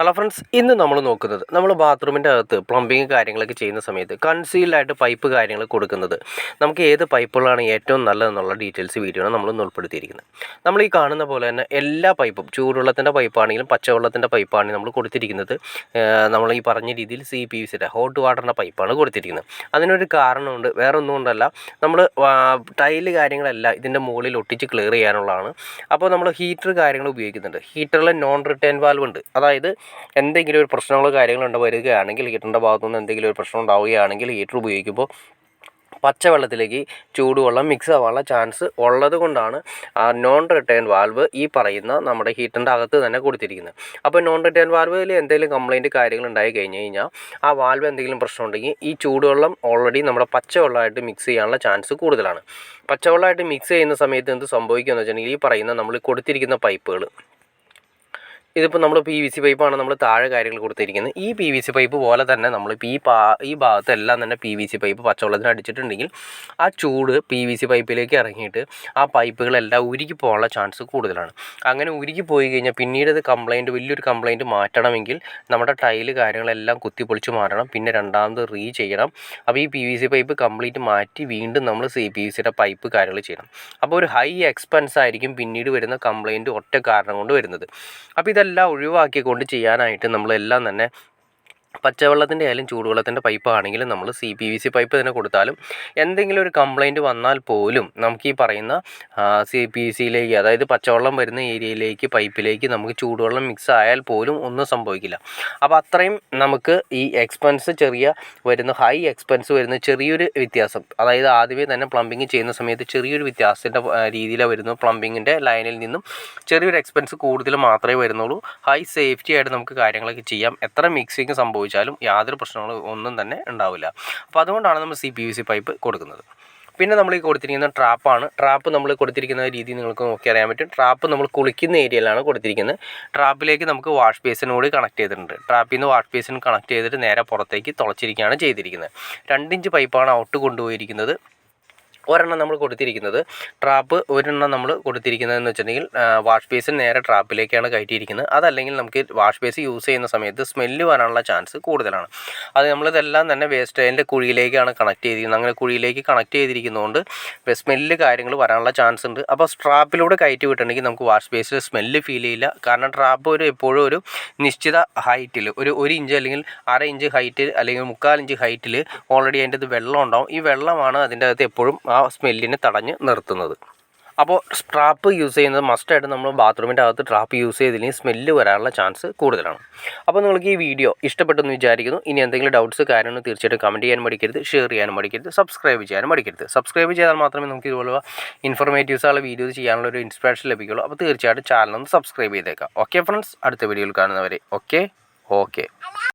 Hello friends, ഇന്ന് നമ്മൾ നോക്കുന്നത് നമ്മൾ ബാത്റൂമിൻ്റെ അകത്ത് പ്ലംബിങ് കാര്യങ്ങളൊക്കെ ചെയ്യുന്ന സമയത്ത് കൺസീൽഡായിട്ട് പൈപ്പ് കാര്യങ്ങൾ കൊടുക്കുന്നത് നമുക്ക് ഏത് പൈപ്പുകളാണ് ഏറ്റവും നല്ലതെന്നുള്ള ഡീറ്റെയിൽസ് വീഡിയോയാണ് നമ്മൾ ഇന്ന് ഉൾപ്പെടുത്തിയിരിക്കുന്നത്. നമ്മൾ ഈ കാണുന്ന പോലെ തന്നെ എല്ലാ പൈപ്പും ചൂടുവെള്ളത്തിൻ്റെ പൈപ്പാണെങ്കിലും പച്ചവെള്ളത്തിൻ്റെ പൈപ്പാണെങ്കിലും നമ്മൾ കൊടുത്തിരിക്കുന്നത് നമ്മൾ ഈ പറഞ്ഞ രീതിയിൽ CPVCയുടെ ഹോട്ട് വാട്ടറിൻ്റെ പൈപ്പാണ് കൊടുത്തിരിക്കുന്നത്. അതിനൊരു കാരണമുണ്ട്, വേറെ ഒന്നും കൊണ്ടല്ല, നമ്മൾ ടൈല് കാര്യങ്ങളെല്ലാം ഇതിൻ്റെ മുകളിൽ ഒട്ടിച്ച് ക്ലിയർ ചെയ്യാനുള്ളതാണ്. അപ്പോൾ നമ്മൾ ഹീറ്റർ കാര്യങ്ങൾ ഉപയോഗിക്കുന്നുണ്ട്. ഹീറ്ററിൽ നോൺ റിട്ടേൺ വാൽവ് ഉണ്ട്. അതായത് എന്തെങ്കിലും ഒരു പ്രശ്നങ്ങളോ കാര്യങ്ങളോ വരികയാണെങ്കിൽ, ഹീറ്ററിൻ്റെ ഭാഗത്തുനിന്ന് എന്തെങ്കിലും ഒരു പ്രശ്നം ഉണ്ടാവുകയാണെങ്കിൽ ഹീറ്റർ ഉപയോഗിക്കുമ്പോൾ പച്ചവെള്ളത്തിലേക്ക് ചൂടുവെള്ളം മിക്സ് ആവാനുള്ള ചാൻസ് ഉള്ളത് കൊണ്ടാണ് ആ നോൺ റിട്ടേൺ വാൽവ് ഈ പറയുന്ന നമ്മുടെ ഹീറ്ററിൻ്റെ അകത്ത് തന്നെ കൊടുത്തിരിക്കുന്നത്. അപ്പോൾ നോൺ റിട്ടേൺ വാൽവിൽ എന്തെങ്കിലും കംപ്ലയിൻറ്റ് കാര്യങ്ങൾ ഉണ്ടായി കഴിഞ്ഞ് കഴിഞ്ഞാൽ ആ വാൽവ് എന്തെങ്കിലും പ്രശ്നം ഉണ്ടെങ്കിൽ ഈ ചൂടുവെള്ളം ഓൾറെഡി നമ്മുടെ പച്ചവെള്ളമായിട്ട് മിക്സ് ചെയ്യാനുള്ള ചാൻസ് കൂടുതലാണ്. പച്ചവെള്ളമായിട്ട് മിക്സ് ചെയ്യുന്ന സമയത്ത് എന്ത് സംഭവിക്കുകയെന്ന് വെച്ചിട്ടുണ്ടെങ്കിൽ ഈ പറയുന്ന നമ്മൾ കൊടുത്തിരിക്കുന്ന പൈപ്പുകൾ, ഇതിപ്പോൾ നമ്മൾ PVC പൈപ്പാണ് നമ്മൾ താഴെ കാര്യങ്ങൾ കൊടുത്തിരിക്കുന്നത്. ഈ PVC പൈപ്പ് പോലെ തന്നെ നമ്മളിപ്പോൾ ഈ ഭാഗത്തെല്ലാം തന്നെ PVC പൈപ്പ് പച്ചവെള്ളത്തിന് അടിച്ചിട്ടുണ്ടെങ്കിൽ ആ ചൂട് PVC പൈപ്പിലേക്ക് ഇറങ്ങിയിട്ട് ആ പൈപ്പുകളെല്ലാം ഉരുകി പോകാനുള്ള ചാൻസ് കൂടുതലാണ്. അങ്ങനെ ഉരുകി പോയി കഴിഞ്ഞാൽ പിന്നീട് അത് വലിയൊരു കംപ്ലയിൻറ്റ് മാറ്റണമെങ്കിൽ നമ്മുടെ ടൈല് കാര്യങ്ങളെല്ലാം കുത്തിപ്പൊളിച്ച് മാറ്റണം, പിന്നെ രണ്ടാമത് ചെയ്യണം. അപ്പോൾ ഈ PVC പൈപ്പ് കംപ്ലീറ്റ് മാറ്റി വീണ്ടും നമ്മൾ CPVCയുടെ പൈപ്പ് കാര്യങ്ങൾ ചെയ്യണം. അപ്പോൾ ഒരു ഹൈ എക്സ്പെൻസ് ആയിരിക്കും പിന്നീട് വരുന്ന കംപ്ലയിൻറ്റ് ഒറ്റ കാരണം കൊണ്ട് വരുന്നത്. അപ്പോൾ ഇതെല്ലാം ഒഴിവാക്കിക്കൊണ്ട് ചെയ്യാനായിട്ട് നമ്മളെല്ലാം തന്നെ പച്ചവെള്ളത്തിൻ്റെ ആയാലും ചൂടുവെള്ളത്തിൻ്റെ പൈപ്പ് ആണെങ്കിലും നമ്മൾ CPVC പൈപ്പ് തന്നെ കൊടുത്താലും എന്തെങ്കിലും ഒരു കംപ്ലയിൻറ്റ് വന്നാൽ പോലും നമുക്ക് ഈ പറയുന്ന CPVCയിലേക്ക്, അതായത് പച്ചവെള്ളം വരുന്ന ഏരിയയിലേക്ക് പൈപ്പിലേക്ക് നമുക്ക് ചൂടുവെള്ളം മിക്സ് ആയാൽ പോലും ഒന്നും സംഭവിക്കില്ല. അപ്പോൾ അത്രയും നമുക്ക് ഈ എക്സ്പെൻസ് ഹൈ എക്സ്പെൻസ് വരുന്ന ചെറിയൊരു വ്യത്യാസം, അതായത് ആദ്യമേ തന്നെ പ്ലംബിങ് ചെയ്യുന്ന സമയത്ത് ചെറിയൊരു വ്യത്യാസത്തിൻ്റെ രീതിയിലാണ് വരുന്നത്. പ്ലംബിങ്ങിൻ്റെ ലൈനിൽ നിന്നും ചെറിയൊരു എക്സ്പെൻസ് കൂടുതൽ മാത്രമേ വരുന്നുള്ളൂ. ഹൈ സേഫ്റ്റി ആയിട്ട് നമുക്ക് കാര്യങ്ങളൊക്കെ ചെയ്യാം. എത്ര മിക്സിങ് സംഭവിച്ചാലും യാതൊരു പ്രശ്നങ്ങളും ഒന്നും തന്നെ ഉണ്ടാവില്ല. അപ്പോൾ അതുകൊണ്ടാണ് നമ്മൾ CPVC പൈപ്പ് കൊടുക്കുന്നത്. പിന്നെ നമ്മൾ ഈ കൊടുത്തിരിക്കുന്ന ട്രാപ്പ് നമ്മൾ കൊടുത്തിരിക്കുന്ന രീതി നിങ്ങൾക്ക് നോക്കി അറിയാൻ പറ്റും. ട്രാപ്പ് നമ്മൾ കുളിക്കുന്ന ഏരിയയിലാണ് കൊടുത്തിരിക്കുന്നത്. ട്രാപ്പിലേക്ക് നമുക്ക് വാഷ് ബേസിൻ കൂടി കണക്ട് ചെയ്തിട്ടുണ്ട്. ട്രാപ്പിൽ നിന്ന് വാഷ് ബേസിൻ കണക്ട് ചെയ്തിട്ട് നേരെ പുറത്തേക്ക് തുളച്ചിരിക്കുകയാണ് ചെയ്തിരിക്കുന്നത്. 2 ഇഞ്ച് പൈപ്പാണ് ഔട്ട് കൊണ്ടുപോയിരിക്കുന്നത്. ഒരെണ്ണം നമ്മൾ കൊടുത്തിരിക്കുന്നത് ഒരെണ്ണം നമ്മൾ കൊടുത്തിരിക്കുന്നതെന്ന് വെച്ചിട്ടുണ്ടെങ്കിൽ വാഷ് ബേസിൻ നേരെ ട്രാപ്പിലേക്കാണ് കയറ്റിയിരിക്കുന്നത്. അതല്ലെങ്കിൽ നമുക്ക് വാഷ് ബേസ് യൂസ് ചെയ്യുന്ന സമയത്ത് സ്മെല്ല് വരാനുള്ള ചാൻസ് കൂടുതലാണ്. അത് നമ്മളിതെല്ലാം തന്നെ വേസ്റ്റ് അതിൻ്റെ കുഴിയിലേക്കാണ് കണക്ട് ചെയ്തിരിക്കുന്നത്. അങ്ങനെ കുഴിയിലേക്ക് കണക്ട് ചെയ്തിരിക്കുന്നതുകൊണ്ട് സ്മെല്ല് കാര്യങ്ങൾ വരാനുള്ള ചാൻസ് ഉണ്ട്. അപ്പോൾ ട്രാപ്പിലൂടെ കയറ്റി വിട്ടിട്ടുണ്ടെങ്കിൽ നമുക്ക് വാഷ് ബേസിൽ സ്മെല്ല് ഫീൽ ചെയ്യില്ല. കാരണം ട്രാപ്പ് എപ്പോഴും ഒരു നിശ്ചിത ഹൈറ്റിൽ, ഒരു ഇഞ്ച് അല്ലെങ്കിൽ 1/2 ഇഞ്ച് ഹൈറ്റിൽ അല്ലെങ്കിൽ 3/4 ഇഞ്ച് ഹൈറ്റിൽ ഓൾറെഡി അതിൻ്റെ അത് വെള്ളം ഉണ്ടാവും. ഈ വെള്ളമാണ് അതിൻ്റെ അകത്ത് എപ്പോഴും ആ സ്മെല്ലിനെ തടഞ്ഞ് നിർത്തുന്നത്. അപ്പോൾ ട്രാപ്പ് യൂസ് ചെയ്യുന്നത് മസ്റ്റായിട്ട് നമ്മൾ ബാത്റൂമിൻ്റെ അകത്ത് ട്രാപ്പ് യൂസ് ചെയ്തില്ലെങ്കിൽ സ്മെല്ല് വരാനുള്ള ചാൻസ് കൂടുതലാണ്. അപ്പോൾ നിങ്ങൾക്ക് ഈ വീഡിയോ ഇഷ്ടപ്പെട്ടെന്ന് വിചാരിക്കുന്നു. ഇനി എന്തെങ്കിലും ഡൗട്ട്സ് കാര്യങ്ങൾ തീർച്ചയായിട്ടും കമൻറ്റ് ചെയ്യാൻ മടിക്കരുത്, ഷെയർ ചെയ്യാനും മടിക്കരുത്, സബ്സ്ക്രൈബ് ചെയ്യാനും മടിക്കരുത്. സബ്സ്ക്രൈബ് ചെയ്താൽ മാത്രമേ നമുക്ക് ഇതുപോലെ ഇൻഫോർമേറ്റീവ്സുള്ള വീഡിയോസ് ചെയ്യാനുള്ള ഒരു ഇൻസ്പിറേഷൻ ലഭിക്കുള്ളൂ. അപ്പോൾ തീർച്ചയായിട്ടും ചാനൽ ഒന്ന് സബ്സ്ക്രൈബ് ചെയ്തേക്കാം. ഓക്കെ ഫ്രണ്ട്സ്, അടുത്ത വീഡിയോയിൽ കാണുന്നവരെ ഓക്കെ.